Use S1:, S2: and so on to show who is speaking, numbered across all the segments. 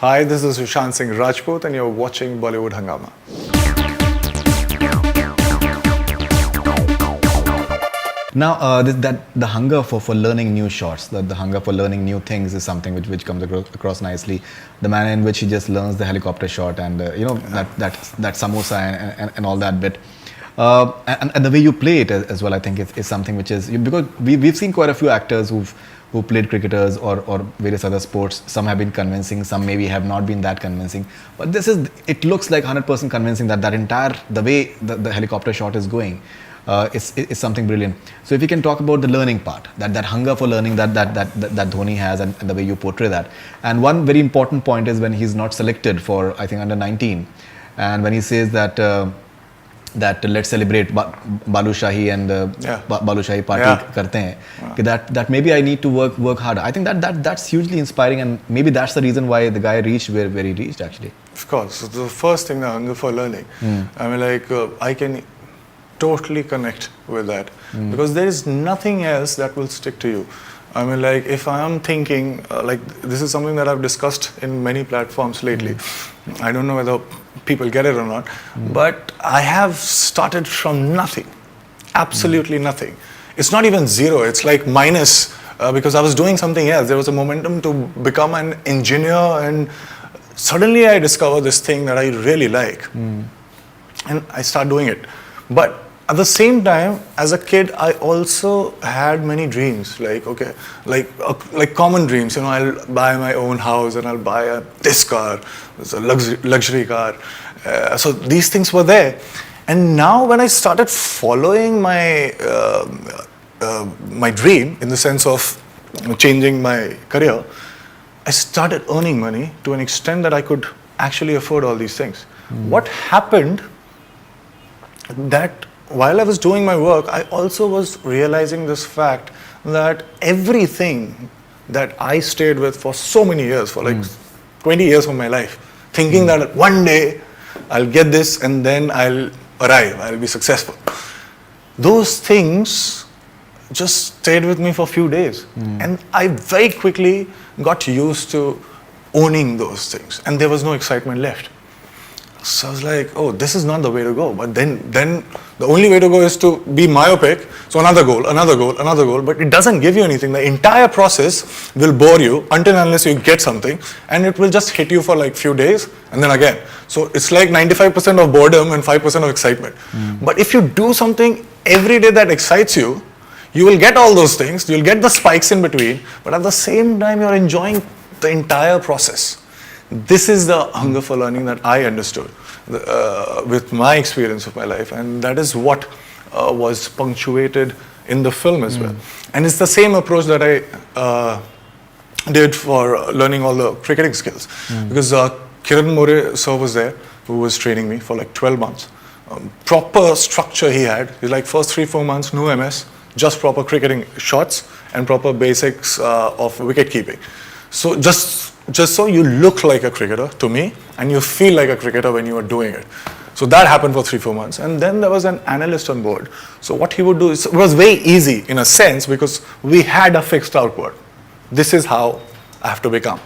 S1: Hi, this is Sushant Singh Rajput and you're watching Bollywood Hangama.
S2: Now, the hunger for learning new shots, the hunger for learning new things is something which comes across nicely. The manner in which he just learns the helicopter shot and that samosa and all that bit. And the way you play it as well, I think is something which is, because we've seen quite a few actors who played cricketers or various other sports. Some have been convincing, some maybe have not been that convincing. But it looks like 100% convincing that entire, the way the helicopter shot is going is something brilliant. So if you can talk about the learning part, that hunger for learning that Dhoni has and the way you portray that. And one very important point is when he's not selected for, I think, under 19. And when he says that let's celebrate Balushahi and Balushahi party karte hain, that maybe I need to work harder. I think that's hugely inspiring, and maybe that's the reason why the guy reached where he reached actually.
S1: Of course, so the first thing, the hunger for learning. I mean, I can totally connect with that because there is nothing else that will stick to you. I mean, if I am thinking, this is something that I've discussed in many platforms lately. I don't know whether people get it or not, but I have started from nothing, absolutely nothing. It's not even zero, it's like minus because I was doing something else. There was a momentum to become an engineer, and suddenly I discover this thing that I really like, and I start doing it. But at the same time, as a kid, I also had many dreams, like common dreams. I'll buy my own house and I'll buy this car, it's a luxury car. So these things were there. And now when I started following my my dream, in the sense of changing my career, I started earning money to an extent that I could actually afford all these things. What happened that while I was doing my work, I also was realizing this fact that everything that I stayed with for so many years, for 20 years of my life, thinking that one day I'll get this and then I'll arrive, I'll be successful. Those things just stayed with me for a few days. And I very quickly got used to owning those things, and there was no excitement left. So I was like, oh, this is not the way to go. But then the only way to go is to be myopic. So another goal, but it doesn't give you anything. The entire process will bore you until unless you get something, and it will just hit you for few days and then again. So it's like 95% of boredom and 5% of excitement. But if you do something every day that excites you, you will get all those things, you'll get the spikes in between, but at the same time you're enjoying the entire process. This is the hunger for learning that I understood with my experience of my life, and that is what was punctuated in the film as well. And it's the same approach that I did for learning all the cricketing skills, because Kiran More sir was there, who was training me for 12 months. Proper structure he had. He's first 3-4 months, no MS, just proper cricketing shots and proper basics of wicket keeping. So just so you look like a cricketer to me, and you feel like a cricketer when you are doing it. So that happened for 3-4 months, and then there was an analyst on board. So what he would do is, it was very easy in a sense, because we had a fixed output. This is how I have to become,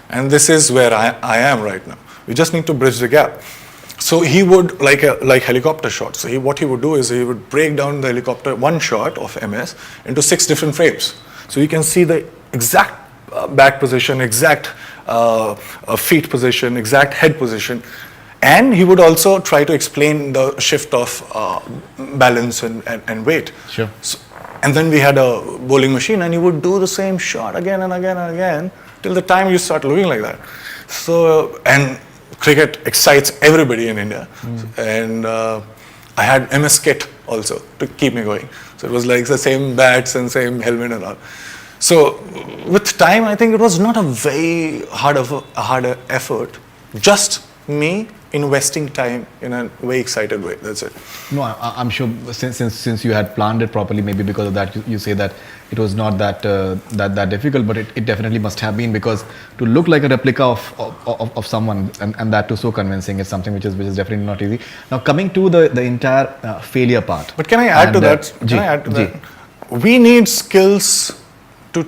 S1: and this is where I am right now. We just need to bridge the gap. So he would, like helicopter shots. So what he would do is he would break down the helicopter, one shot of MS, into 6 different frames. So you can see the exact back position, exact feet position, exact head position. And he would also try to explain the shift of balance and weight.
S2: Sure.
S1: So, and then we had a bowling machine, and he would do the same shot again and again and again till the time you start looking like that. So, and cricket excites everybody in India. And I had MS kit also to keep me going. So it was the same bats and same helmet and all. So with time, I think it was not a very hard effort, just me investing time in a very excited way. That's it.
S2: No, I'm sure since you had planned it properly, maybe because of that you say that it was not that difficult, but it definitely must have been, because to look like a replica of someone and that too so convincing is something which is definitely not easy. Now coming to the entire failure part.
S1: But can I add to that? We need skills to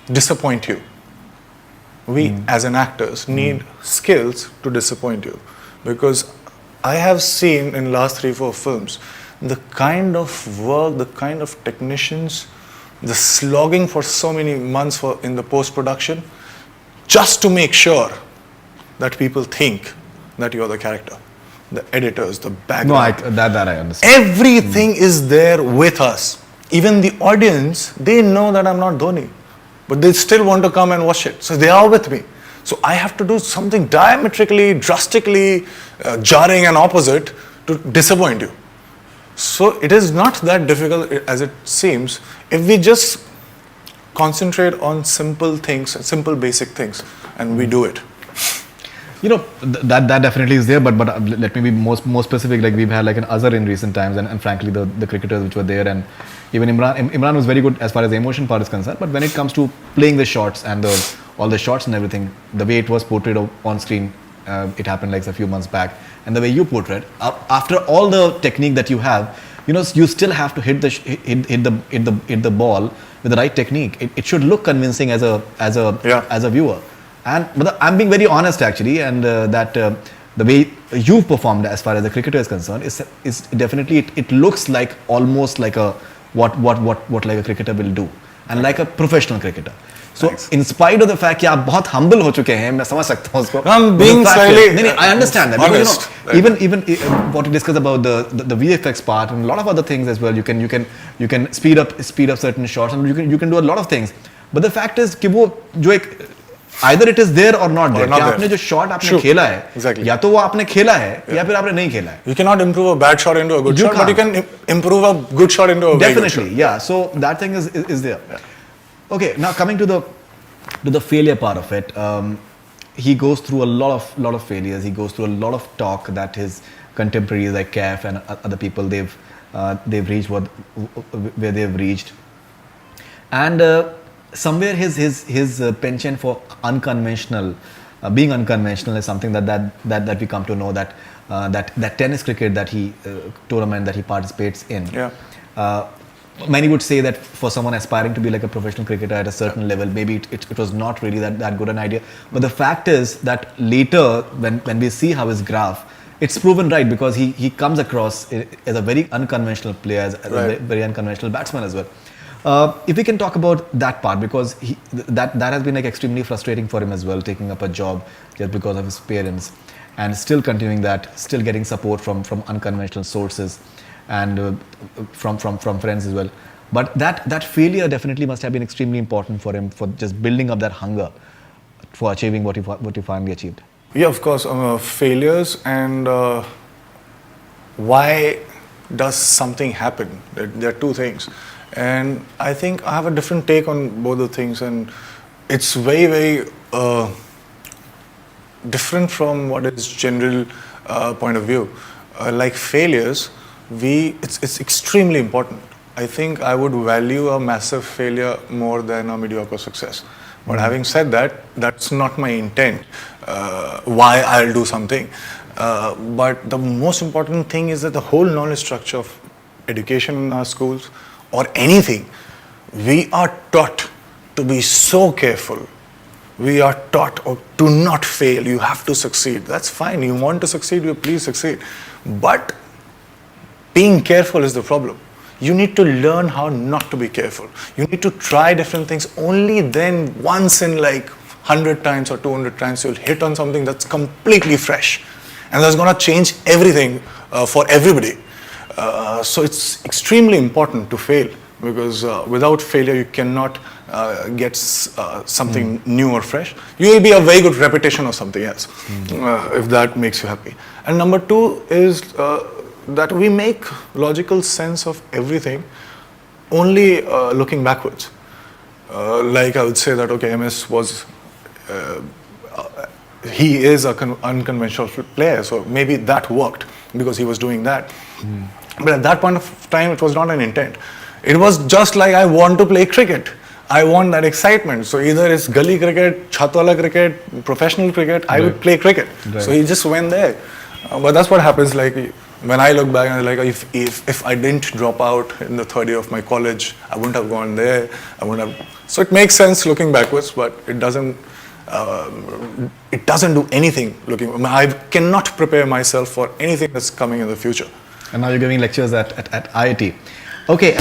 S1: disappoint you. we as an actors need skills to disappoint you, because I have seen in last 3-4 films the kind of work, the kind of technicians, the slogging for so many months in the post-production just to make sure that people think that you're the character. The editors, the background.
S2: No, that I understand.
S1: Everything is there with us. Even the audience, they know that I'm not Dhoni, but they still want to come and watch it. So they are with me. So I have to do something diametrically, drastically jarring and opposite to disappoint you. So it is not that difficult as it seems if we just concentrate on simple things, simple basic things, and we do it.
S2: You know, that definitely is there, but let me be more specific. Like we've had like an Azhar in recent times, and frankly the cricketers which were there, and even Imran was very good as far as the emotion part is concerned. But when it comes to playing the shots and all the shots and everything, the way it was portrayed on screen, it happened like a few months back, and the way you portrayed, after all the technique that you have, you know, you still have to hit the ball with the right technique. It should look convincing as a viewer. But I'm being very honest actually, and the way you performed as far as the cricketer is concerned is definitely it looks like almost like what like a cricketer will do, and like a professional cricketer. So
S1: Thanks.
S2: In spite of the fact कि आप बहुत humble हो चुके हैं, मैं समझ सकता हूँ उसको.
S1: I'm being slightly
S2: नहीं, I understand that,
S1: honest,
S2: because you know, even what you discuss about the VFX part and a lot of other things as well. You can speed up certain shots, and you can do a lot of things. But the fact is कि वो जो एक either it is there or not there. कि आपने जो shot आपने खेला है,
S1: exactly.
S2: या तो वो आपने खेला है या फिर आपने नहीं खेला है.
S1: You cannot improve a bad shot into a good shot, but you can improve a good shot into a very good shot.
S2: Definitely, yeah. So that thing is there. Yeah. Okay, now coming to the failure part of it, he goes through a lot of failures. He goes through a lot of talk that his contemporaries like Kaif and other people they've reached where they've reached, and somewhere his penchant for unconventional, being unconventional is something that we come to know that tennis cricket tournament that he participates in.
S1: Yeah.
S2: Many would say that for someone aspiring to be like a professional cricketer at a certain level, maybe it was not really that good an idea. But the fact is that later, when we see how his graph, it's proven right, because he comes across as a very unconventional player, as a very unconventional batsman as well. If we can talk about that part, because that has been like extremely frustrating for him as well, taking up a job just because of his parents, and still continuing that, still getting support from unconventional sources, and from friends as well. But that failure definitely must have been extremely important for him, for just building up that hunger for achieving what you finally achieved.
S1: Yeah, of course. Failures and why does something happen? There are two things, and I think I have a different take on both the things, and it's very, very different from what is general point of view. Like failures, it's extremely important. I think I would value a massive failure more than a mediocre success. But having said that, that's not my intent. Why I'll do something. But the most important thing is that the whole knowledge structure of education in our schools or anything, we are taught to be so careful. We are taught to not fail. You have to succeed. That's fine. You want to succeed, you please succeed. But being careful is the problem. You need to learn how not to be careful. You need to try different things. Only then, once in like 100 times or 200 times, you'll hit on something that's completely fresh. And that's going to change everything for everybody. So it's extremely important to fail, because without failure, you cannot get something new or fresh. You will be a very good repetition of something else, if that makes you happy. And number two is that we make logical sense of everything only looking backwards. Like I would say that, okay, MS was, he is an unconventional player, so maybe that worked because he was doing that. But at that point of time, it was not an intent. It was just like, I want to play cricket. I want that excitement. So either it's gully cricket, chatwala cricket, professional cricket, I would play cricket. Right. So he just went there. But that's what happens. Like when I look back, and like if I didn't drop out in the third year of my college, I wouldn't have gone there. I wouldn't have. So it makes sense looking backwards, but it doesn't it doesn't do anything. I cannot prepare myself for anything that's coming in the future.
S2: And now you're giving lectures at IIT. Okay.